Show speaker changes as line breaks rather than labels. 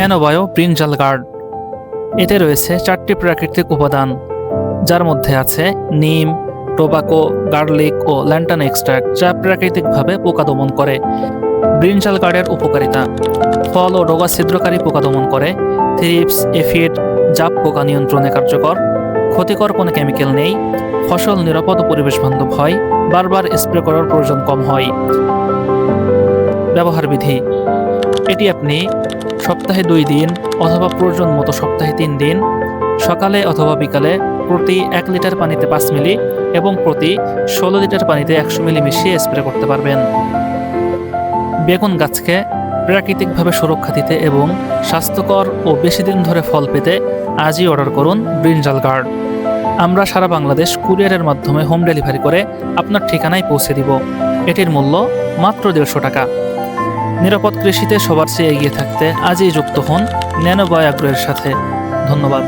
ন্যানোবায়ো ব্রিনজাল guard. এতে রয়েছে 4টি প্রাকৃতিক উপাদান, যার মধ্যে আছে নিম, টোবাকো, গার্লিক ও ল্যান্টান এক্সট্রাক্ট, যা প্রাকৃতিকভাবে পোকা দমন করে। ব্রিনজাল গার্ডের উপকারিতা: ফল ও ডগা ছিদ্রকারী পোকা দমন করে, থ্রিপস, এফিড, জাপ পোকা নিয়ন্ত্রণে কার্যকর, ক্ষতিকর কোনো কেমিক্যাল নেই, ফসল নিরাপদ ও পরিবেশ বান্ধব হয়, বারবার স্প্রে করার প্রয়োজন কম হয়। ব্যবহার বিধি: এটি আপনি সপ্তাহে 2 দিন অথবা প্রয়োজন মতো সপ্তাহে 3 দিন সকালে অথবা বিকালে প্রতি 1 লিটার পানিতে 5 মিলি এবং প্রতি 16 লিটার পানিতে 100 মিলি মিশিয়ে স্প্রে করতে পারবেন। বেগুন গাছকে প্রাকৃতিকভাবে সুরক্ষা দিতে এবং স্বাস্থ্যকর ও বেশি দিন ধরে ফল পেতে আজই অর্ডার করুন ব্রিনজাল গার্ড। আমরা সারা বাংলাদেশ কুরিয়ারের মাধ্যমে হোম ডেলিভারি করে আপনার ঠিকানায় পৌঁছে দিব। এটির মূল্য মাত্র 150 টাকা। নিরাপদ কৃষিতে সবার চেয়ে এগিয়ে থাকতে আজই যুক্ত হন ন্যানোবায়ো অ্যাগ্রোর সাথে। ধন্যবাদ।